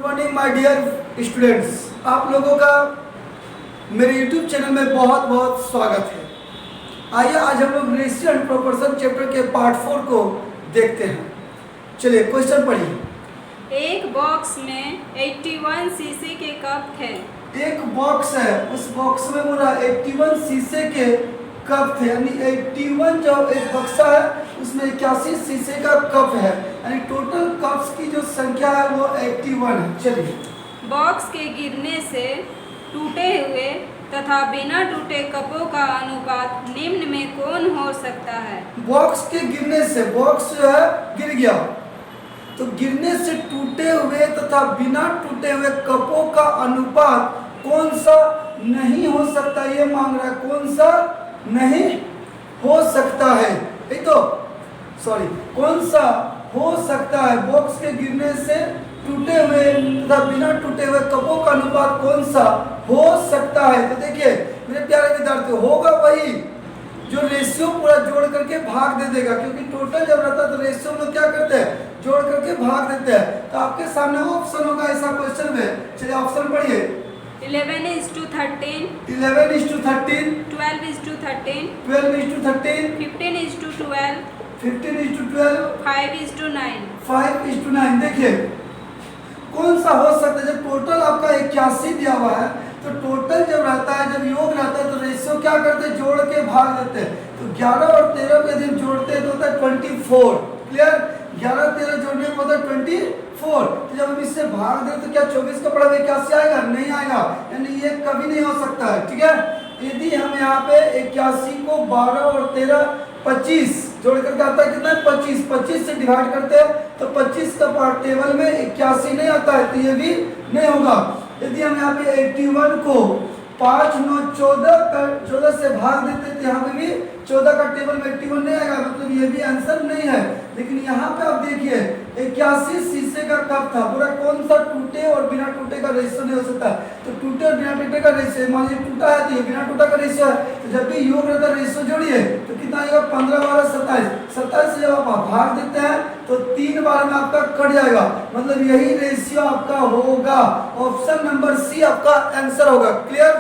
Morning my dear students, आप लोगों का मेरे यूट्यूब चैनल में बहुत बहुत स्वागत है। आइए आज हम लोग रेशियो एंड प्रोपोर्शन चैप्टर के पार्ट 4 को देखते हैं। चलिए क्वेश्चन पढ़िए। एक बॉक्स में 81 शीशे के कप थे। एक बॉक्स है, उस बॉक्स में पूरा 81 शीशे के कप थे, यानी 81 जो एक बक्सा है उसमें 81 शीशे का कप है, यानी टोटल कप्स की जो संख्या है वो 81 है। चलिए, बॉक्स के गिरने से टूटे हुए तथा बिना टूटे कपों का अनुपात निम्न में कौन हो सकता है? बॉक्स के गिरने से, बॉक्स जो है गिर गया तो गिरने से टूटे हुए तथा बिना टूटे हुए कपों का अनुपात कौन सा नहीं हो सकता, ये मांग रहा है। कौन सा नहीं हो सकता है, तो सॉरी, कौन सा हो सकता है? बॉक्स के गिरने से टूटे हुए तथा बिना टूटे हुए कपों का अनुपात कौन सा हो सकता है? तो देखिए मेरे प्यारे विद्यार्थियों, होगा वही जो रेशियो पूरा जोड़ करके भाग दे देगा, क्योंकि टोटल जब रहता है तो रेशियो में क्या करते हैं, जोड़ करके भाग देते हैं। तो आपके सामने ऑप्शन होगा ऐसा क्वेश्चन में। चलिए ऑप्शन पढ़िए। 11:13, 11:13, 12:13, 12:13, 15:12, 15:12, 5:9। 5:9। देखिए कौन सा हो सकता है? जब टोटल आपका 81 दिया हुआ है तो टोटल जब रहता है, जब योग रहता है तो रेशियो क्या करते हैं, जोड़ के भाग देते हैं। तो 11 और 13 को यदि जोड़ते हैं तो होता है 24। क्लियर? 11 13 जोड़ने को होता है 24। तो जब हम इससे भाग दें तो क्या 24 का पड़ा 81 आएगा? नहीं आएगा, यानी ये कभी नहीं हो सकता है। ठीक है, यदि हम यहाँ पे 81 को 12 और 13 25 जोड़ करके आता है कितना? 25। 25 से डिवाइड करते हैं तो 25 का पार्ट टेबल में 81 नहीं आता है, तो ये भी नहीं होगा। यदि हम यहाँ पे 81 को 5 9 14 से भाग देते तो यहाँ पे भी 14 का टेबल में 81 नहीं आएगा, मतलब ये भी आंसर नहीं है। लेकिन यहाँ पे आप देखिए 81 शीशे का कप था, पूरा कौन सा टूटे और बिना टूटे का रेशियो नहीं हो सकता। तो टूटे और बिना टूटे का रेशियो, मान लीजिए टूटा है तो ये बिना टूटा का रेशियो है, तो जब भी योग रहता है रेशियो जोड़िए तो कितना आएगा? 15 12 27। 27 से जब आप भाग देते हैं तो 3 बार में आपका कट जाएगा, मतलब यही रेशियो आपका होगा। ऑप्शन नंबर सी आपका आंसर होगा। क्लियर?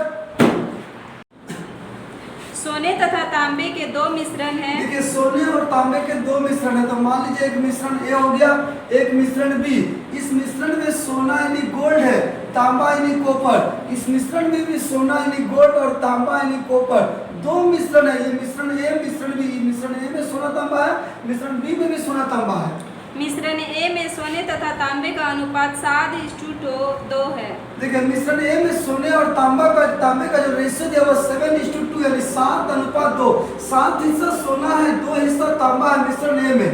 सोने तथा तांबे के दो मिश्रण हैं। देखिए सोने और तांबे के दो मिश्रण है, तो मान लीजिए एक मिश्रण ए हो गया, एक मिश्रण बी। इस मिश्रण में सोना यानी गोल्ड है, तांबा यानी कॉपर। इस मिश्रण में भी सोना यानी गोल्ड और तांबा यानी कॉपर। दो मिश्रण है, ये मिश्रण ए मिश्रण बी। मिश्रण ए में सोना तांबा है, मिश्रण बी में भी सोना तांबा है। मिश्रण ए में सोने तथा तांबे का अनुपात 7:2 है। देखिए मिश्रण ए में सोने और तांबे का जो रेशियो दिया हुआ 7:2, यानी 7:2। 7 हिस्सा सोना है, 2 हिस्सा तांबा है मिश्रण ए में।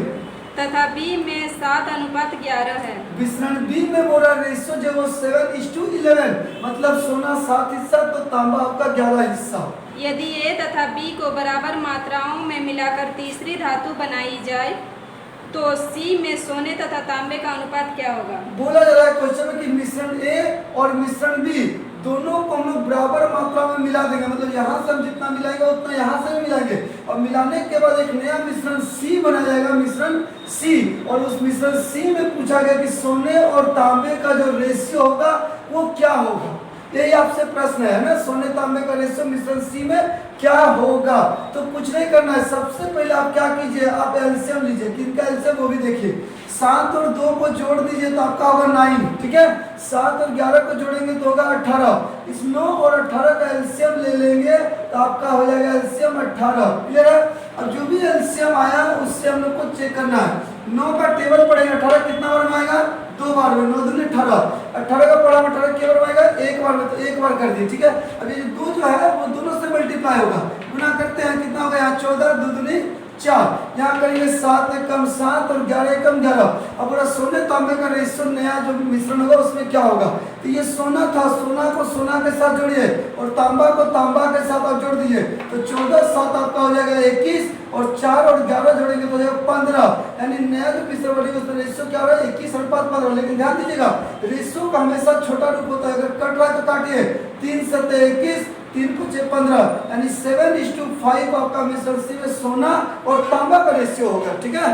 तथा बी में 7:11 है। मिश्रण बी में बोला रेशियो जो वो 7:11, मतलब सोना 7 हिस्सा तो तांबा आपका 11 हिस्सा। यदि ए तथा बी को बराबर मात्राओं में मिलाकर तीसरी धातु बनाई जाए तो सी में सोने तथा तांबे का अनुपात क्या होगा? बोला जा रहा है क्वेश्चन में कि मिश्रण ए और मिश्रण बी दोनों को हम लोग बराबर मात्रा में मिला देंगे, मतलब यहाँ से हम जितना मिलाएंगे उतना यहाँ से भी मिलाएंगे, और मिलाने के बाद एक नया मिश्रण सी बना जाएगा, मिश्रण सी। और उस मिश्रण सी में पूछा गया कि सोने और तांबे का जो रेशियो होगा वो क्या होगा। यही आपसे प्रश्न है ना, सोने तांबे का रेशियो मिश्रण सी में क्या होगा। तो कुछ नहीं करना है, सबसे पहले आप क्या कीजिए, आप एलसीएम लीजिए। किनका एलसीएम वो भी देखिए। 7 और 2 को जोड़ दीजिए तो आपका होगा 9। ठीक है, 7 और 11 को जोड़ेंगे तो होगा 18। इस 9 और 18 का एलसीएम ले लेंगे तो आपका हो जाएगा एलसीएम 18। क्लियर है? अब जो भी एलसीएम आया उससे हम लोग को चेक करना है। 9 का टेबल पड़ेगा, 18 कितना बार में आएगा? 2 बार में। 9 दूनी 18। 18 का पड़ा 18 के बार में आएगा? 1 बार में, तो 1 बार कर दिए। ठीक है, अब ये 2 जो है वो दोनों से मल्टीप्लाई होगा, गुना करते हैं, कितना होगा यहाँ? 14 2 दूनी 4। यहाँ करेंगे 7 कम 7 और 11 कम 11। अब पूरा सोने तांबे का रेशियो नया जो मिश्रण होगा उसमें क्या होगा? तो ये सोना था, सोना को सोना के साथ जोड़िए और तांबा को तांबा के साथ आप जोड़ दीजिए, तो 14 7 आपका हो जाएगा 21, और 4 और 11 जोड़ेंगे तो हो जाएगा 15। यानी नया जो मिश्रण बनेगा उसमें रेशियो क्या हो रहा है? 21 अनुपात 15। लेकिन ध्यान दीजिएगा रेशियो का हमेशा छोटा रूप होता है, अगर कट रहा है तो काटिए। 3 7 21, 3 5 15, यानी 7:5 आपका मिश्रण सी में सोना और तांबा का रेशियो होगा। ठीक है,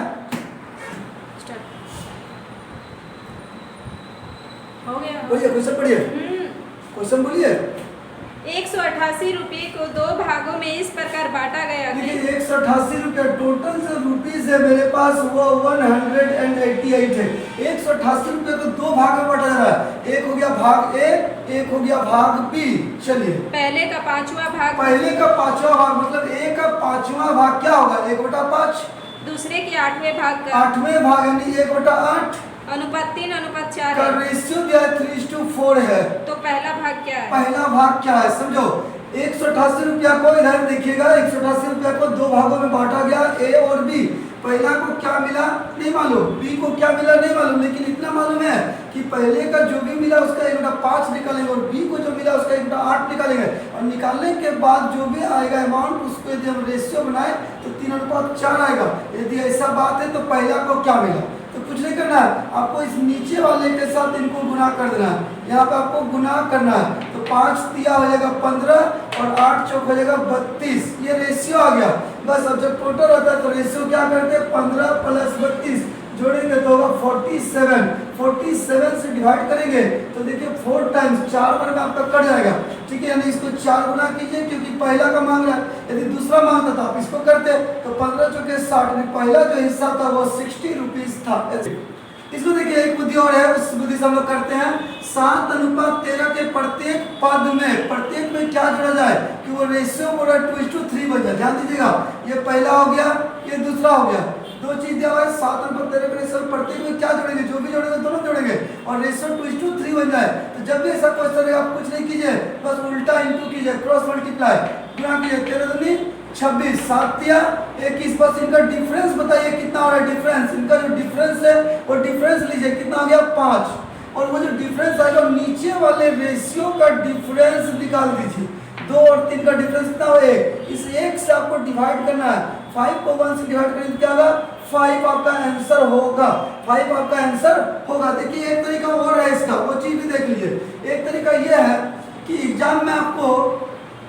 हो गया। बोलिए क्वेश्चन पढ़िए, क्वेश्चन बोलिए। 188 रुपये को 2 भागों में इस प्रकार बांटा गया कि देखिए 188 रुपया टोटल जो रुपीज है मेरे पास वो 188 है। 188 रुपये को 2 भाग में बांटा जा रहा है, एक हो गया भाग ए, एक हो गया भाग बी। चलिए पहले का 5वां भाग, पहले का 5वां भाग मतलब ए का 5वां भाग क्या होगा 1/5, दूसरे के 8वें भाग का 8वें भाग यानी 1/8 अनुपात 3:4 का है। रेशियो क्या है 3:4 है। तो पहला भाग क्या है? पहला भाग क्या है समझो, 188 रुपया को इधर देखिएगा, 188 रुपया को 2 भागों में बांटा गया, ए और बी। पहला को क्या मिला नहीं मालूम, बी को क्या मिला नहीं मालूम, लेकिन इतना मालूम है कि पहले का जो भी मिला उसका 1/5 निकालेंगे और बी को जो मिला उसका 1/8 निकालेंगे, और निकालने के बाद जो भी आएगा अमाउंट उसको यदि हम रेशियो बनाए तो 3:4 आएगा। यदि ऐसा बात है तो पहला को क्या मिला, तो कुछ नहीं करना है, आपको इस नीचे वाले के साथ इनको गुना कर देना है। यहाँ पे आपको गुना करना है, तो 5 तिया हो जाएगा 15 और 8 चौक हो जाएगा 32, ये रेशियो आ गया। बस अब जब टोटल होता है तो रेशियो क्या करते हैं 15 + 32 जोड़ेंगे तो होगा 47। 47 से डिवाइड करेंगे तो देखिए 4 टाइम्स 4 बार में आपका कट जाएगा, ठीक है, यानी इसको 4 गुना कीजिए क्योंकि पहला का मांग रहा है। यदि दूसरा मांगता था आप इसको करते तो 15 चौके 60, पहला जो हिस्सा था वो 60 रुपीज था। इसको देखिए एक बुद्धि और है, उस बुद्धि से हम लोग करते हैं 7:13 के प्रत्येक पद में, प्रत्येक में क्या जोड़ा जाए कि वो रेशियो पूरा 2:3 बन जाए। ध्यान दीजिएगा, ये पहला हो गया, ये दूसरा हो गया, 2 चीज दिया हुआ है। 7:13 के रेशियो प्रत्येक में क्या जोड़ेंगे, जो भी जोड़ेंगे दोनों जोड़ेंगे और रेशियो 2:3 बन जाए। तो जब भी ऐसा क्वेश्चन रहेगा आप कुछ नहीं कीजिए, बस उल्टा इंटू कीजिए, क्रॉस मल्टीप्लाई गुणा कीजिए, 13 दूनी 26, 7 तिया 21। बस इनका डिफरेंस बताइए कितना हो रहा है, डिफरेंस इनका जो डिफरेंस है वो डिफरेंस लीजिए, कितना आ गया 5, और वो जो डिफरेंस आएगा नीचे वाले रेशियो का डिफरेंस निकाल दीजिए। 2 और 3 का डिफरेंस कितना हो 1, इस 1 से आपको डिवाइड करना है। 5 को 1 से डिवाइड करेंगे तो क्या होगा 5 आपका आंसर होगा, 5 आपका आंसर होगा। देखिए एक तरीका और है इसका, वो चीज भी देख लीजिए। एक तरीका ये है कि एग्जाम में आपको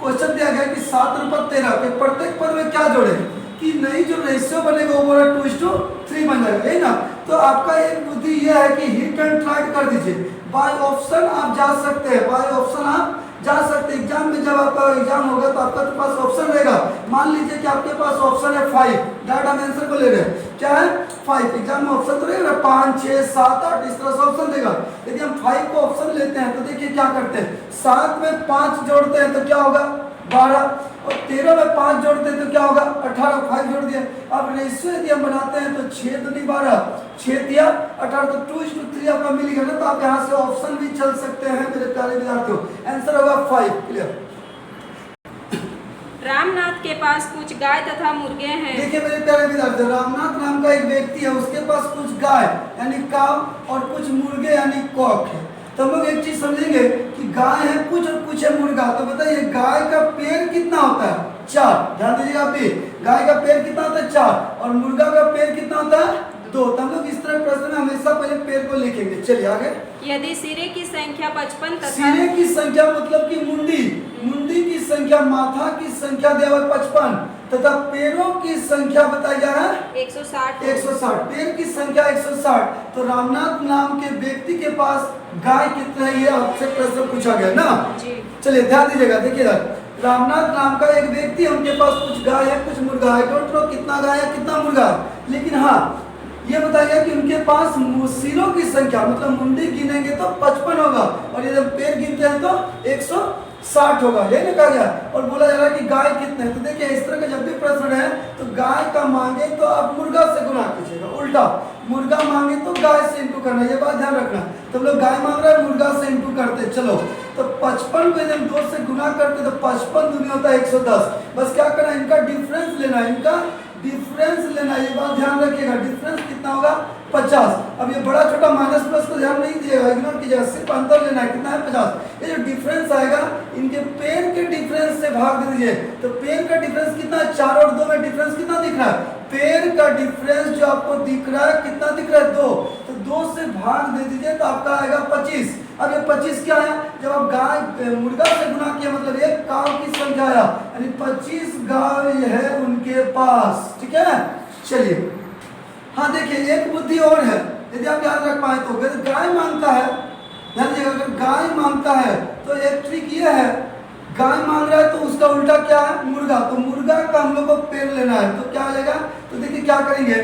क्वेश्चन दिया गया कि 7/13 के प्रत्येक पद में क्या जोड़े कि नहीं, जो रेशियो बनेगा वो 2:3 बन जाएगा, है ना। तो आपका एक बुद्धि यह है कि हिट एंड ट्राई कर दीजिए, बाय ऑप्शन आप जा सकते हैं, बाय ऑप्शन आप जा सकते हैं। एग्जाम में जब आपका एग्जाम होगा तो आपका पास ऑप्शन रहेगा। मान लीजिए कि आपके पास ऑप्शन है 5, डायरेक्ट हम आंसर को ले रहे हैं, क्या है 5। एग्जाम में ऑप्शन तो रहेगा 5, 6, 7, 8 इस तरह से ऑप्शन देगा। यदि हम 5 को ऑप्शन लेते हैं तो देखिए क्या करते हैं, 7 में 5 जोड़ते हैं तो क्या होगा 12, और 13 में 5 जोड़ते हैं तो क्या होगा 18, 5 जोड़ दिया। अब रेशियो यदि हम बनाते हैं तो 6 दूनी 12, 6 तिया 18, तो 2:3 आपका मिल गया ना। तो आप यहाँ से ऑप्शन भी चल सकते हैं मेरे प्यारे विद्यार्थियों, आंसर होगा 5। क्लियर। रामनाथ के पास कुछ गाय तथा मुर्गे हैं। देखिए मेरे प्यारे विद्यार्थियों, रामनाथ नाम का एक व्यक्ति है, उसके पास कुछ गाय यानी काव और कुछ मुर्गे यानी कॉक है। तो हम लोग एक चीज समझेंगे कि गाय है कुछ और कुछ है मुर्गा। तो बताइए गाय का पैर कितना होता है 4, ध्यान दीजिएगा आप भी, गाय का पैर कितना होता है 4 और मुर्गा का पैर कितना होता है 2। तो हम लोग इस तरह प्रश्न में हमेशा पहले पैर को लिखेंगे। चलिए आगे। यदि सिरे की संख्या 55 तथा सिरे की संख्या मतलब कि मुंडी की संख्या, माथा की संख्या दिया हुआ 55 तथा पैरों की संख्या बताई जा रहा है 160, पैर की संख्या 160। तो रामनाथ नाम के व्यक्ति के पास गाय कितने है ये आपसे प्रश्न पूछा गया ना जी। चलिए ध्यान दीजिएगा, देखिएगा रामनाथ नाम का एक व्यक्ति है, उनके पास कुछ गाय है कुछ मुर्गा है। डोंट नो कितना गाय है कितना मुर्गा है, लेकिन हाँ ये बताइए कि उनके पास सिरों की संख्या मतलब मुंडी गिनेंगे तो 55 होगा और यदि हम पैर गिनते हैं तो 160 होगा, ये ना कहा गया। और बोला जा रहा है कि गाय कितने, तो देखिए इस तरह का जब भी प्रश्न है तो गाय का मांगे तो आप मुर्गा से गुना कीजिएगा, उल्टा मुर्गा मांगे तो गाय से इंटू करना, ये बात ध्यान रखना। तो हम लोग गाय मांग रहे हैं मुर्गा से इंटू करते, चलो तो 55 को यदि हम 2 से गुना करते तो 55 दूनी होता है 110। बस क्या करना है इनका डिफरेंस लेना है, इनका डिफरेंस लेना, ये बात ध्यान रखिएगा। डिफरेंस कितना होगा 50। अब ये बड़ा छोटा माइनस प्लस को ध्यान नहीं दिएगा, इग्नोर कीजिएगा, सिर्फ अंतर लेना है, कितना है 50। ये जो डिफरेंस आएगा इनके पैर के डिफरेंस से भाग दे दीजिए। तो पैर का डिफरेंस कितना है 4 और 2 में डिफरेंस कितना दिख रहा है, पैर का डिफरेंस जो आपको दिख रहा है कितना दिख रहा है 2, तो 2 से भाग दे दीजिए तो आपका आएगा 25। अब ये 25 क्या है, जब आप गाय मुर्गा से गुना किया मतलब एक काव की संख्या आया, यानी 25 गाय है उनके पास, ठीक है। चलिए हाँ देखिए एक बुद्धि और है, यदि आप याद रख पाए तो गाय मांगता है ध्यान दीजिएगा, अगर गाय मांगता है तो एक ट्रिक ये है, गाय मांग रहा है तो उसका उल्टा क्या है, मुर्गा, तो मुर्गा का हम लोग को पेड़ लेना है, तो क्या हो जाएगा, तो देखिए क्या करेंगे,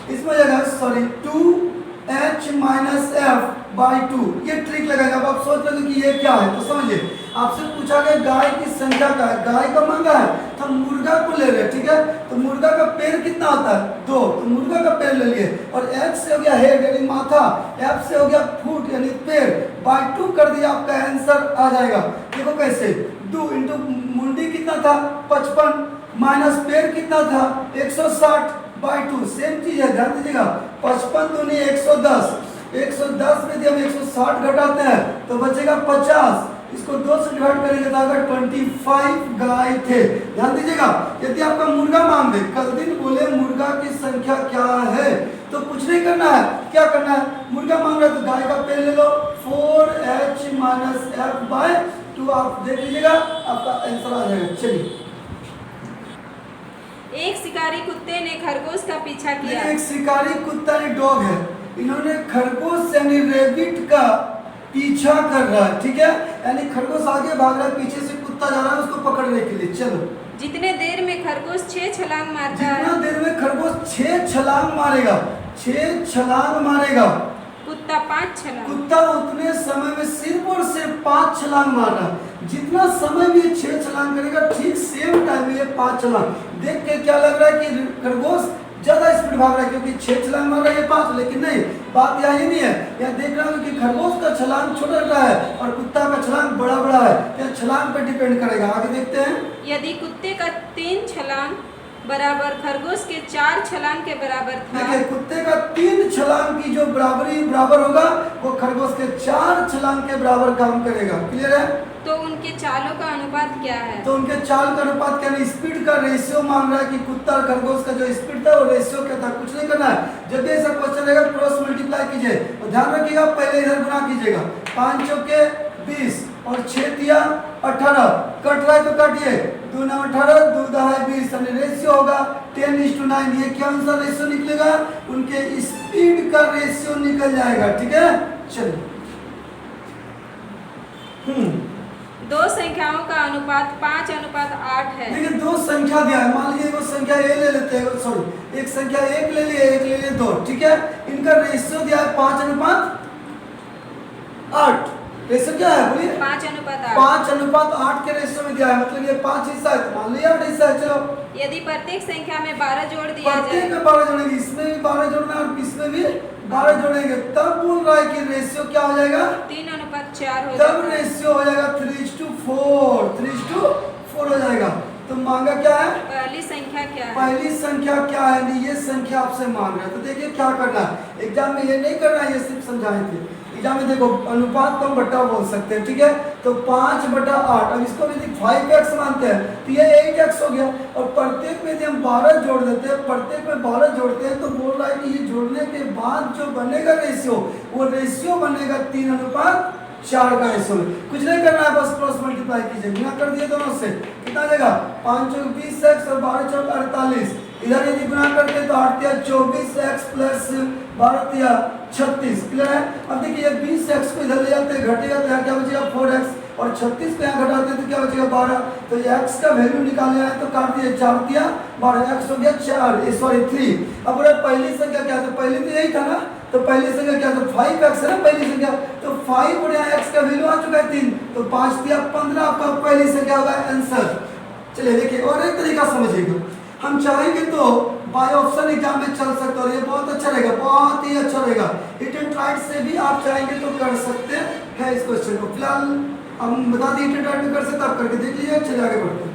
इसमें हो जाएगा sorry 2h minus F by 2, ये ट्रिक लगाएगा। अब आप सोच रहे कि ये क्या है, तो समझिए, आपसे पूछा गया गाय की संख्या क्या है, गाय का मांगा है तो हम मुर्गा को ले रहे हैं, ठीक है, तो मुर्गा का पेड़ कितना होता है 2, तो मुर्गा का पेड़ ले लिए, और h से हो गया हेड यानी माथा, f से हो गया फुट यानी पेड़, बाई 2 कर दिया, आपका आंसर आ जाएगा। देखो कैसे, 2 इंटू मुंडी कितना था 55 माइनस पेड़ कितना था 160 बाई 2, सेम चीज है, ध्यान दीजिएगा, 55 दूनी 110, 110 में हम 160 घटाते हैं तो बचेगा 50, इसको 2 से डिवाइड करेंगे तो अगर 25 गाय थे। ध्यान दीजिएगा, यदि आपका मुर्गा मांग दे, कल दिन बोले मुर्गा की संख्या क्या है, तो कुछ नहीं करना है, क्या करना है, मुर्गा मांग रहा है तो गाय का पेड़ ले लो, 4h माइनस एफ बाय 2, आप देख लीजिएगा आपका आंसर आ जाएगा। चलिए, एक शिकारी कुत्ते ने खरगोश का पीछा किया। एक शिकारी कुत्ता ने डॉग है, इन्होंने खरगोश यानी रेबिट का पीछा कर रहा है, ठीक है, यानी खरगोश आगे भाग रहा है, पीछे से कुत्ता जा रहा है उसको पकड़ने के लिए। चलो, जितने देर में खरगोश 6 छलांग मारता है, जितना देर में खरगोश 6 छलांग मारेगा, 6 छलांग मारेगा, कुत्ता 5 छलांग, कुत्ता उतने समय में सिर्फ और सिर्फ 5 छलांग मार रहा है। जितना समय में 6 छलांग करेगा, ठीक सेम टाइम में ये 5 छलांग। देख के क्या लग रहा है कि खरगोश ज्यादा स्पीड भाग रहा है, क्योंकि 6 छलांग मार रहा है ये 5, लेकिन नहीं, बात यहाँ ये नहीं है, यहाँ देख रहा हूँ कि खरगोश का छलांग छोटा छोटा है और कुत्ता का छलांग बड़ा बड़ा है, यह छलांग पर डिपेंड करेगा। आगे देखते हैं, यदि कुत्ते का 3 छलांग बराबर खरगोश के 4 छलांग के बराबर था, देखिए कुत्ते का 3 छलांग की जो बराबर होगा वो खरगोश के 4 छलांग के बराबर काम करेगा। क्लियर है, तो उनके चालों का अनुपात क्या है, तो उनके चाल का अनुपात क्या नहीं, स्पीड का रेशियो मांग रहा है कि कुत्ता और खरगोश का जो स्पीड था वो रेशियो क्या था, कुछ नहीं करना है। जब भी ऐसा क्वेश्चन रहेगा क्रॉस मल्टीप्लाई कीजिए और ध्यान रखिएगा पहले इधर गुना कीजिएगा, 5 चौके 20 और 6 तिया 18, कट रहा है तो काटिए, 2 9 18, 2 दहाई 20, यानी रेशियो होगा 10:9। ये क्या आंसर रेशियो निकलेगा, उनके स्पीड का रेशियो निकल जाएगा। ठीक है, चलिए, दो संख्याओं का अनुपात 5:8 है। देखिए दो संख्या दिया है, मान लीजिए वो संख्या ए ले लेते हैं, सॉरी एक संख्या 1 ले लिए, 1 ले लिए 2, ठीक है, इनका रेशियो दिया है 5:8। रेशियो क्या है बोलिए, 5:8। 5:8 के रेशियो में दिया है, मतलब ये 5 हिस्सा है, तो मान लिया 8 हिस्सा है। चलो, यदि प्रत्येक संख्या में 12 जोड़ दिया जाए, प्रत्येक में 12 जोड़ेंगे, इसमें भी 12 जोड़ना और इसमें भी 12 जोड़ेंगे, तब बोल रहा है कि रेशियो क्या हो जाएगा, 3:4 हो तब जाएगा। रेशियो हो जाएगा 3:4 हो जाएगा। तो मांगा क्या है, पहली संख्या क्या है, पहली संख्या क्या है, नहीं ये संख्या आपसे मांग रहा है। तो देखिए क्या करना है, एग्जाम में ये नहीं करना है, ये सिर्फ समझाए थे। एग्जाम में देखो अनुपात को हम बट्टा बोल सकते हैं, ठीक है, तो 5/8, अब इसको यदि 5x मानते हैं तो ये 8x हो गया, और प्रत्येक में यदि हम 12 जोड़ देते हैं, प्रत्येक में 12 जोड़ते हैं, तो बोल रहा है कि ये जोड़ने के बाद जो बनेगा रेशियो, वो रेशियो बनेगा 3:4 का रेशियो में। कुछ नहीं करना है, बस क्रॉस मल्टीप्लाई कीजिए, गुना कर दिए दोनों से, कितना आ जाएगा 5 चौक 20x और 12 चौक 48, इधर यदि गुना करते हैं तो 8 तिया 24x प्लस 12 तिया 36। क्लियर है, अब देखिए 20x को इधर ले जाते हैं, घटेगा तो यहाँ क्या बचेगा 4x, और 36 को यहाँ घटाते हैं तो क्या बचेगा 12, तो x का वैल्यू निकालने आए तो काट दिए 4 तिया 12, x हो गया 3। अब बोले पहली संख्या क्या था, पहली तो यही था ना, तो पहली संख्या क्या था 5x है ना पहली संख्या, तो 5 और यहाँ x का वैल्यू आ चुका है 3, तो 5 तिया 15 आपका पहली संख्या होगा आंसर। चलिए देखिए और एक तरीका समझिएगा, हम चाहेंगे तो बाय ऑप्शन एग्जाम में चल सकते और ये बहुत अच्छा रहेगा, बहुत ही अच्छा रहेगा। हिट एंड राइट से भी आप चाहेंगे तो कर सकते हैं इस क्वेश्चन को। फिलहाल हम बता दें हिट एंड राइट में कर सकते, आप करके देख लीजिए। चलिए आगे बढ़ते हैं।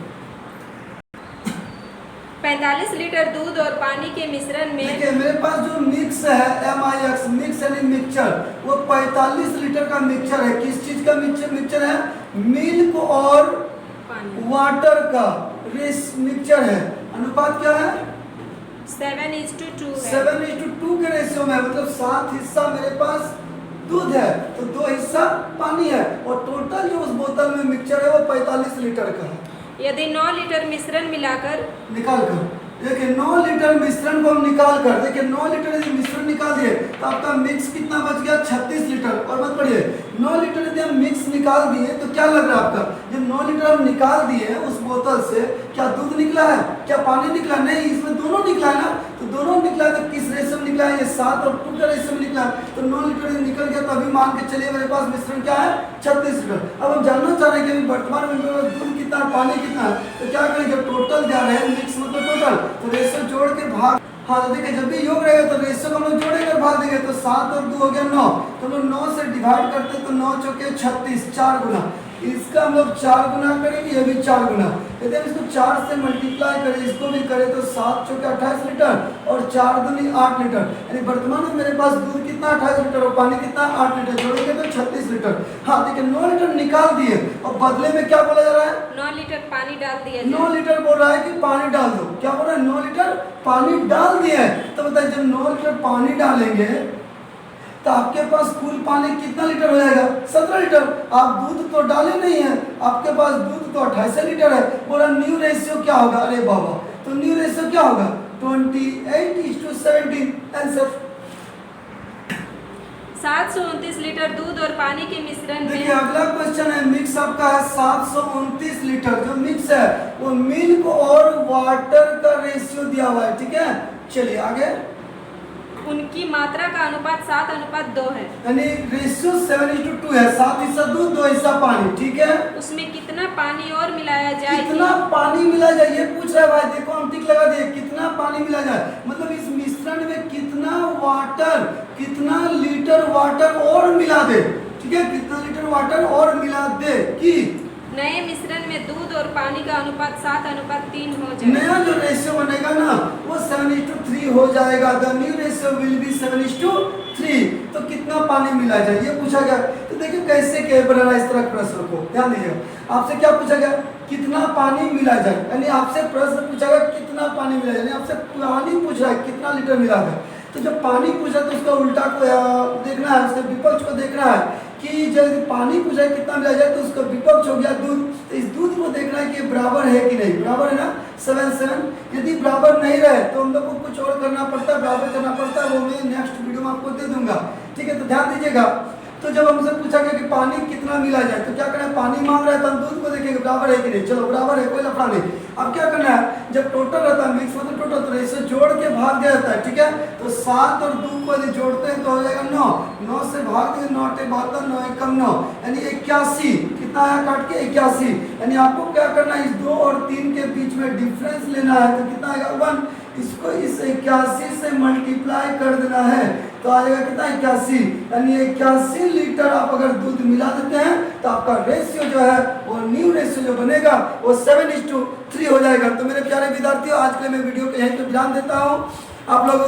45 लीटर दूध और पानी के मिश्रण में, देखिए मेरे पास जो मिक्स है MIX मिक्स यानी मिक्सचर, वो 45 लीटर का मिक्सचर है। किस चीज का मिक्सचर है, मिल्क और वाटर का मिक्सचर है। अनुपात क्या है 7:2 है। 7:2 के रेशियो में, मतलब 7 हिस्सा मेरे पास दूध है तो 2 हिस्सा पानी है, और टोटल जो उस बोतल में मिक्सचर है वो 45 लीटर का है। यदि 9 लीटर मिश्रण मिलाकर, निकाल कर देखिए 9 लीटर मिश्रण को हम निकाल कर देखिए 9 लीटर यदि मिश्रण निकाल दिए तो आपका मिक्स कितना बच गया 36 लीटर। और मत पढ़िए 9 लीटर यदि हम मिक्स निकाल दिए तो क्या लग रहा है आपका, जब 9 लीटर हम निकाल दिए उस बोतल से, क्या दूध निकला है, क्या पानी निकला, नहीं, इसमें दोनों निकला है ना। तो दोनों निकला है तो किस रेशो में निकला है, ये 7 और 2 का रेशो में निकला है। तो 9 लीटर यदि निकल गया तो अभी मान के चलिए मेरे पास मिश्रण क्या है 36 लीटर। अब हम जानना चाह रहे हैं कि अभी वर्तमान में मेरे पास दूध कितना है, पानी कितना है, तो क्या करेंगे, टोटल जा रहे हैं, मिक्स मतलब टोटल, तो रेशो जोड़ के भाग, हाँ तो देखिए जब भी योग रहेगा तो रेशो को हम लोग जोड़ेंगे और भाग देंगे, तो 7 और 2 हो गया 9, तो हम लोग 9 से डिवाइड करते हैं तो 9 चौके 36, 4 गुना, इसका हम लोग 4 गुना करेंगे, ये भी 4 गुना, यदि हम इसको 4 से मल्टीप्लाई करें, इसको भी करें तो 7 चौके 28 लीटर और 4 दूनी 8 लीटर, यानी वर्तमान में मेरे पास दूध कितना 28 लीटर और पानी कितना 8 लीटर, जोड़ेंगे तो 36 लीटर। हाँ देखिए 9 लीटर निकाल दिए और बदले में क्या बोला जा रहा है, 9 लीटर पानी डाल दिया 9 लीटर बोल रहा है कि पानी डाल दो, क्या बोल रहा है 9 लीटर पानी डाल दिए। तो बताइए जब 9 लीटर पानी डालेंगे तो आपके पास कुल पानी कितना लीटर हो जाएगा 17 लीटर। आप दूध तो डाले नहीं है, आपके पास दूध तो 28 लीटर है, बोला न्यू रेशियो क्या होगा, अरे बाबा तो न्यू रेशियो क्या होगा 28:17, आंसर। 729 लीटर दूध और पानी के मिश्रण देखिए में अगला क्वेश्चन है, मिक्स आपका है 729 लीटर, जो मिक्स है वो मिल्क और वाटर का रेशियो दिया हुआ है, ठीक है। चलिए आगे, उनकी मात्रा का अनुपात 7:2 है, यानी रेशियो 7:2 है, 7 हिस्सा दूध 2 हिस्सा पानी, ठीक है। उसमें कितना पानी और मिलाया जाए कितना पानी मिला जाए ये पूछ रहा है भाई, देखो हम टिक लगा दिए, कितना पानी मिला जाए, मतलब इस मिश्रण में कितना वाटर, कितना लीटर वाटर और मिला दे, ठीक है, कितना लीटर वाटर और मिला दे कि नए मिश्रण में दूध और पानी का अनुपात 7:3 हो जाए। नया जो रेशियो बनेगा ना वो 7:3 हो जाएगा, the new ratio will be 7:3। तो कितना पानी मिला जाए ये पूछा गया। तो देखिए कैसे क्या बनाना इस तरह प्रश्न को, ध्यान दीजिएगा। आपसे क्या पूछा गया, कितना पानी मिला जाए, यानी आपसे प्रश्न पूछा गया कितना पानी मिला जाए, यानी आपसे पानी पूछ रहा है कितना लीटर मिला जाए। तो जब पानी पूछा तो उसका उल्टा को देखना है, उसके विपक्ष को देखना है कि जब पानी पूछा है कितना मिला जाए तो उसका विपक्ष हो गया दूध, तो इस दूध को देखना है कि बराबर है कि नहीं, बराबर है ना 7 यदि बराबर नहीं रहे तो हम लोग को कुछ और करना पड़ता है, बराबर करना पड़ता है, वो मैं नेक्स्ट वीडियो में आपको दे दूंगा, ठीक है। तो ध्यान दीजिएगा, तो जब हमसे पूछा गया कि पानी कितना मिला जाए तो क्या करना है, पानी मांग रहा है तो हम दूध को देखेंगे बराबर है कि नहीं, चलो बराबर है, कोई लफड़ा नहीं। अब क्या करना है, जब टोटल रहता है मिक्स मतलब टोटल, तो इसे जोड़ के भाग दिया जाता है, ठीक है। तो 7 और 2 को यदि जोड़ते हैं तो हो जाएगा 9, 9 से भाग देंगे, 9 × 72, 9 × 9, यानी 81, कितना आया काट के 81, यानी आपको क्या करना है, इस 2 और 3 के बीच में डिफरेंस लेना है, तो कितना आएगा 1, इसको इस 81 से मल्टीप्लाई कर देना है तो आ जाएगा कितना 81, यानी 81 लीटर आप अगर दूध मिला देते हैं तो आपका रेशियो जो है वो न्यू रेशियो जो बनेगा वो 7:3 हो जाएगा। तो मेरे प्यारे विद्यार्थियों आज के लिए मैं वीडियो को यहीं पे विराम देता हूँ। आप लोग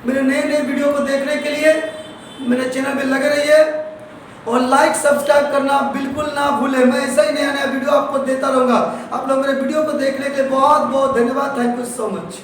मेरे नए वीडियो को देखने के लिए मेरे चैनल में लगे रहिए और लाइक सब्सक्राइब करना बिल्कुल ना भूलें। मैं ऐसा ही नया वीडियो आपको देता रहूँगा। आप लोग मेरे वीडियो को देखने के लिए बहुत बहुत धन्यवाद, थैंक यू सो मच।